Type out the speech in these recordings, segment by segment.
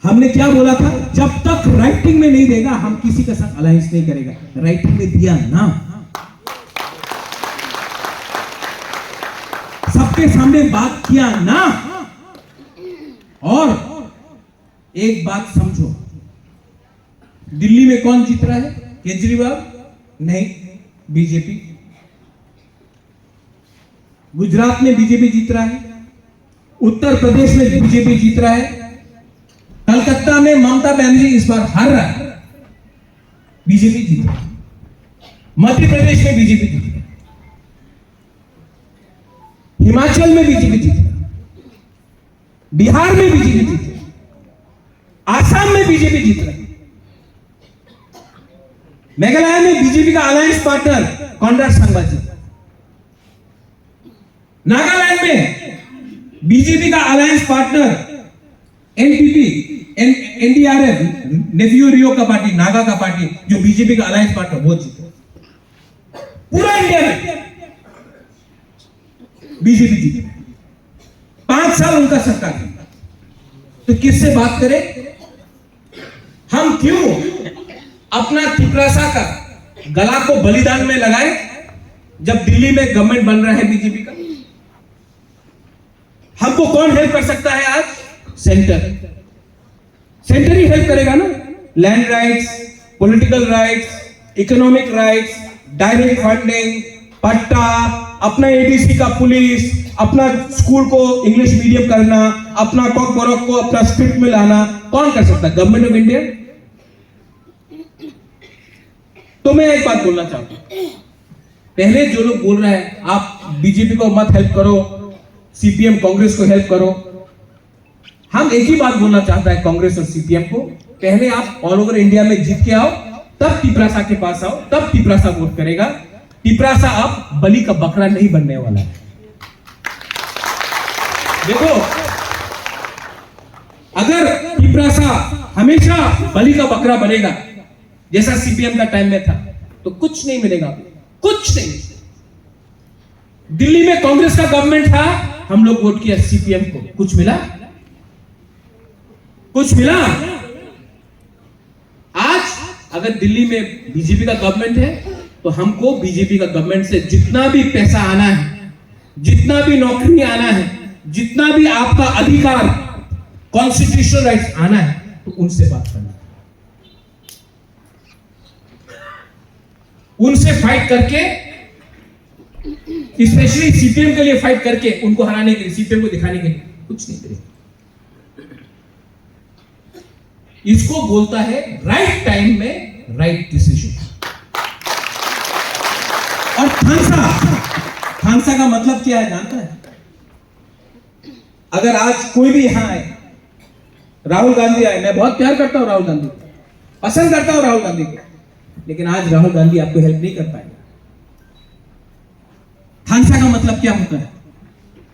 हमने क्या बोला था, जब तक राइटिंग में नहीं देगा हम किसी के साथ अलायंस नहीं करेगा। राइटिंग में दिया ना, सबके सामने बात किया ना। और एक बात समझो, दिल्ली में कौन जीत रहा है? केजरीवाल नहीं, बीजेपी। गुजरात में बीजेपी जीत रहा है, उत्तर प्रदेश में बीजेपी जीत रहा है, कलकत्ता में ममता बनर्जी इस बार हार रहा है, बीजेपी जीत रहा है, मध्य प्रदेश में बीजेपी जीत रहा है, हिमाचल में बीजेपी जीत रहा है, बिहार में बीजेपी जीत रहा है, आसाम में बीजेपी जीत रहा है, मेघालय में बीजेपी का अलायंस पार्टनर कॉनराड सांगमा जी, नागालैंड में बीजेपी का alliance partner NPP NDRF Neiphiu Rio का पार्टी, नागा का पार्टी, जो बीजेपी का अलायंस पार्टनर, वो जीते। पूरा इंडिया में बीजेपी जीते, 5 साल उनका सरकार है। तो किससे बात करें हम? क्यों अपना तिपरासा का गला को बलिदान में लगाए जब दिल्ली में गवर्नमेंट बन रहा है बीजेपी का? हमको कौन हेल्प कर सकता है आज? सेंटर ही हेल्प करेगा ना। Land rights, political rights, economic rights, direct funding, पट्टा, अपना एडीसी का पुलिस, अपना स्कूल को इंग्लिश मीडियम करना, अपना कॉक बॉरोक को अपना स्क्रिप्ट में लाना, कौन कर सकता है? Government of India. तो मैं एक बात बोलना चाहता हूं, पहले जो लोग बोल रहे हैं आप बीजेपी को मत हेल्प करो, सीपीएम कांग्रेस को हेल्प करो, हम एक ही बात बोलना चाहता है कांग्रेस और सीपीएम को, पहले आप ऑल ओवर इंडिया में जीत के आओ, तब तिपरासा के पास आओ, तब तिपरासा वोट करेगा। तिपरासा अब बलि का बकरा नहीं बनने वाला है। देखो, अगर तिपरासा हमेशा बलि का बकरा बनेगा जैसा सीपीएम का टाइम में था, तो कुछ नहीं मिलेगा, कुछ नहीं। दिल्ली में कांग्रेस का गवर्नमेंट था, हम लोग वोट किया सीपीएम को, कुछ मिला? कुछ मिला? आज अगर दिल्ली में बीजेपी का गवर्नमेंट है, तो हमको बीजेपी का गवर्नमेंट से जितना भी पैसा आना है, जितना भी नौकरी आना है, जितना भी आपका अधिकार, कॉन्स्टिट्यूशनल राइट्स आना है, तो उनसे बात करना, उनसे फाइट करके, स्पेशली सीपीएम के लिए फाइट करके, उनको हराने के लिए, सीपीएम को दिखाने के लिए कुछ नहीं करेगा। इसको बोलता है राइट टाइम में राइट डिसीजन। और थानसा का मतलब क्या है जानता है? अगर आज कोई भी यहां आए, राहुल गांधी आए, मैं बहुत प्यार करता हूं राहुल गांधी को, पसंद करता हूं राहुल गांधी को, लेकिन आज राहुल गांधी आपको हेल्प नहीं कर पाएगा। थानसा का मतलब क्या होता है?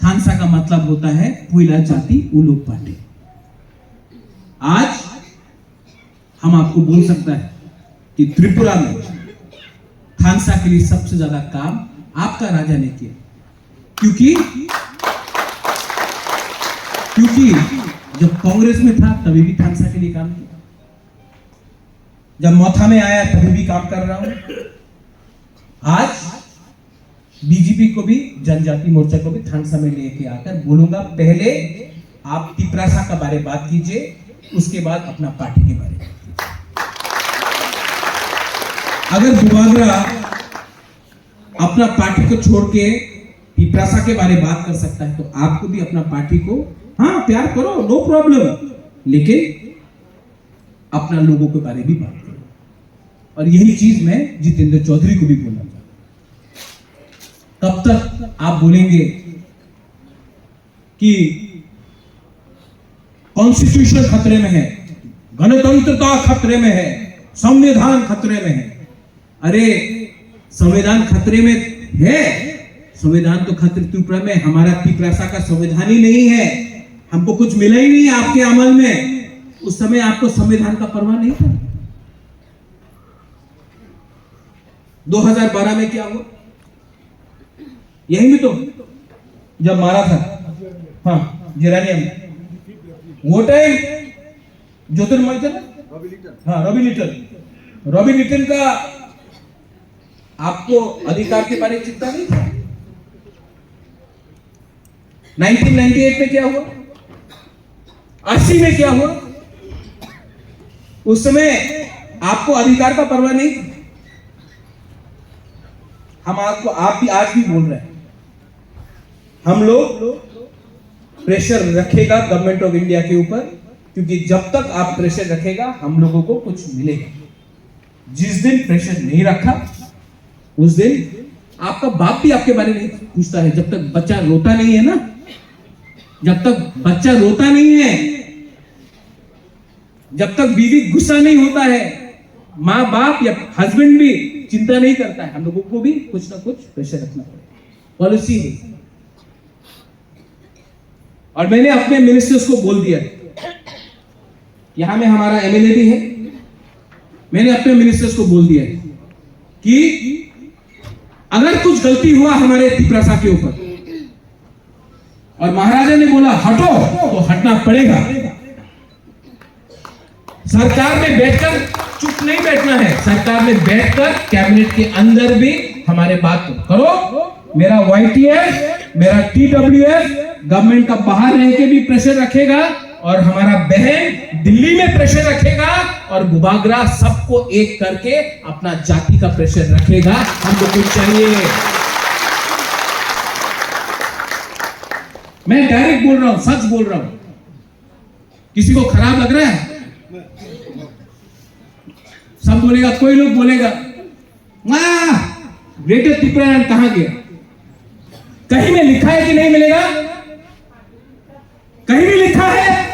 थानसा का मतलब होता है पुइला जाति उलोक पार्टी। आज हम आपको बोल सकता है कि त्रिपुरा में थानसा के लिए सबसे ज्यादा काम आपका राजा ने किया, क्योंकि जब कांग्रेस में था तभी भी थानसा के लिए काम किया, जब मौथा में आया तभी भी काम कर रहा हूं, आज बीजेपी को भी, जनजाति मोर्चा को भी थानसा में लेके आकर बोलूंगा, पहले आप तिपरासा का बारे बात कीजिए, उसके बाद अपना पार्टी के बारे में। अगर बुबागरा अपना पार्टी को छोड़ के तिपरासा के बारे में बात कर सकता है, तो आपको भी अपना पार्टी को, हाँ प्यार करो, नो प्रॉब्लम, लेकिन अपना लोगों के बारे में भी बात करो। और यही चीज मैं जितेंद्र चौधरी को भी बोलना चाहता हूं। तब तक आप बोलेंगे कि कॉन्स्टिट्यूशन खतरे में है, गणतंत्रता खतरे में है, संविधान खतरे में है। अरे संविधान खतरे में है, संविधान तो खतरे त्रिपुरा में, हमारा तिपरासा का संविधान ही नहीं है, हमको कुछ मिला ही नहीं आपके अमल में। उस समय आपको संविधान का परवाह नहीं था। 2012 में क्या हुआ? यही में तो जब मारा था, हाँ जिरानियम, वो टाइम ज्योतिर्मय हाँ रवि लिटन का आपको अधिकार के बारे में चिंता नहीं था? 1998 में क्या हुआ, 80 में क्या हुआ? उस समय आपको अधिकार का परवाह नहीं था। हम आपको आप भी आज भी बोल रहे हैं, हम लोग प्रेशर रखेगा गवर्नमेंट ऑफ इंडिया के ऊपर, क्योंकि जब तक आप प्रेशर रखेगा हम लोगों को कुछ मिलेगा। जिस दिन प्रेशर नहीं रखा उस दिन आपका बाप भी आपके बारे में नहीं पूछता है। जब तक बच्चा रोता नहीं है ना, जब तक बच्चा रोता नहीं है, जब तक बीवी गुस्सा नहीं होता है, माँ बाप या हस्बैंड भी चिंता नहीं करता है, हम लोगों को भी कुछ ना कुछ प्रेशर रखना पड़ेगा। पॉलिसी है। और मैंने अपने मिनिस्टर्स को बोल दिया, यहां में हमारा एमएलए भी है, मैंने अपने मिनिस्टर्स को बोल दिया कि अगर कुछ गलती हुआ हमारे तिपरासा के ऊपर और महाराजा ने बोला हटो, तो हटना पड़ेगा। सरकार में बैठकर चुप नहीं बैठना है, सरकार में बैठकर कैबिनेट के अंदर भी हमारे बात करो। मेरा YTF, मेरा TWF गवर्नमेंट का बाहर रह के भी प्रेशर रखेगा और हमारा बहन दिल्ली में प्रेशर रखेगा और बुबागरा सबको एक करके अपना जाति का प्रेशर रखेगा। हमको कुछ चाहिए। मैं डायरेक्ट बोल रहा हूं, सच बोल रहा हूं। किसी को खराब लग रहा है? सब बोलेगा, कोई लोग बोलेगा ग्रेटर तिपरालैंड कहां गया? कहीं में लिखा है कि नहीं मिलेगा? कहीं भी लिखा है?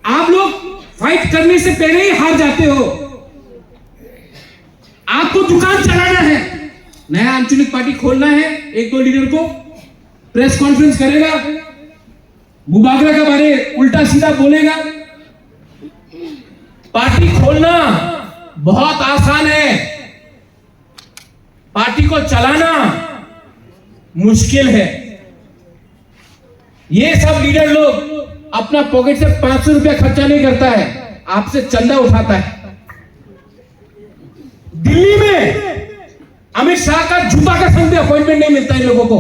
आप लोग फाइट करने से पहले ही हार जाते हो। आपको दुकान चलाना है, नया आंचलिक पार्टी खोलना है, एक दो लीडर को प्रेस कॉन्फ्रेंस करेगा, बुबागरा के बारे उल्टा सीधा बोलेगा। पार्टी खोलना बहुत आसान है, पार्टी को चलाना मुश्किल है। ये सब लीडर लोग अपना पॉकेट से 500 रुपया खर्चा नहीं करता है, आपसे चंदा उठाता है। दिल्ली में अमित शाह का जूता का संग भी अपॉइंटमेंट नहीं मिलता इन लोगों को।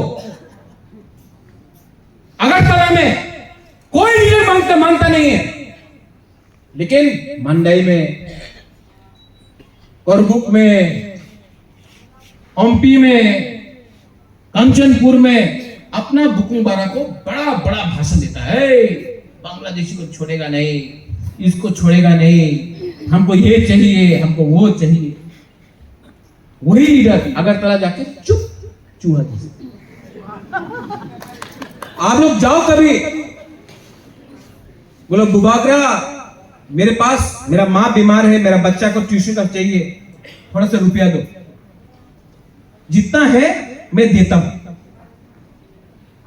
अगरतला में कोई लीडर मांगता नहीं है, लेकिन मंडई में, करबुक में, एमपी में, कंचनपुर में अपना बुकुंबारा को बड़ा बड़ा भाषण देता है। बांग्लादेशी को छोड़ेगा नहीं, इसको छोड़ेगा नहीं, हमको ये चाहिए, हमको वो चाहिए। वही लीडर अगरतला जाके चुप चूहा जैसे। आप लोग जाओ कभी, बोलो बुबागरा मेरे पास, मेरा माँ बीमार है, मेरा बच्चा को ट्यूशन का चाहिए, थोड़ा सा रुपया दो, जितना है मैं देता हूं।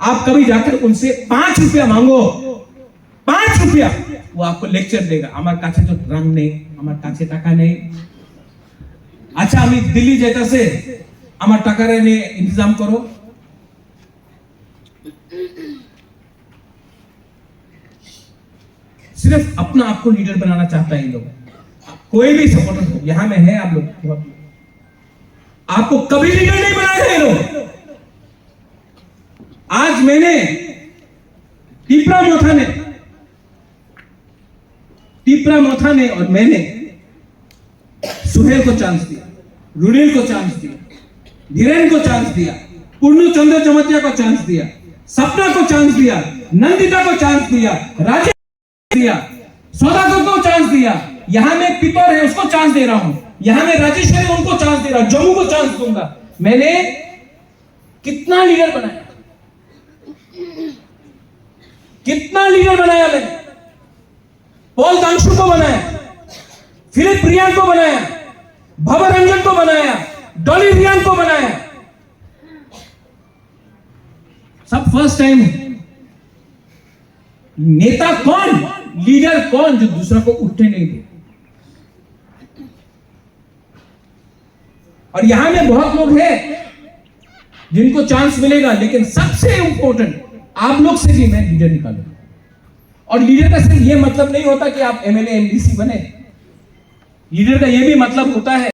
आप कभी जाकर उनसे 5 रुपया मांगो, 5 रुपया, वो आपको लेक्चर देगा। हमारे काछे तो रंग नहीं, हमारे काछे टाका नहीं। अच्छा अभी दिल्ली जेता से हमारे टाका रहने इंतजाम करो। सिर्फ अपना आपको लीडर बनाना चाहता है ये लोग। कोई भी सपोर्टर हो, यहां में है आप लोग, आपको कभी लीडर नहीं बनाया ये लोग। आज मैंने टीपरा मोथा ने और मैंने सुहेल को चांस दिया, रुनील को चांस दिया, धीरेन को चांस दिया, पूर्णु चंद्र चमतिया को चांस दिया, सपना को चांस दिया, नंदिता को चांस दिया, राजेश दिया, सौदागर को चांस दिया। यहां में पिपर है उसको चांस दे रहा हूं, यहां में राजेश्वरी उनको चांस दे रहा हूं, जम्मू को चांस दूंगा। मैंने कितना लीडर बनाया, कितना लीडर बनाया मैंने। पॉल दांशु को बनाया, फिलिप रियान को बनाया, भवर रंजन को बनाया, डॉली रियान को बनाया। सब फर्स्ट टाइम है। नेता कौन, लीडर कौन जो दूसरा को उठने नहीं दे। और यहां में बहुत लोग हैं जिनको चांस मिलेगा, लेकिन सबसे इंपॉर्टेंट आप लोग से भी मैं लीडर निकालूंगा। और लीडर का सिर्फ ये मतलब नहीं होता कि आप एमएलए एमडीसी बने, लीडर का ये भी मतलब होता है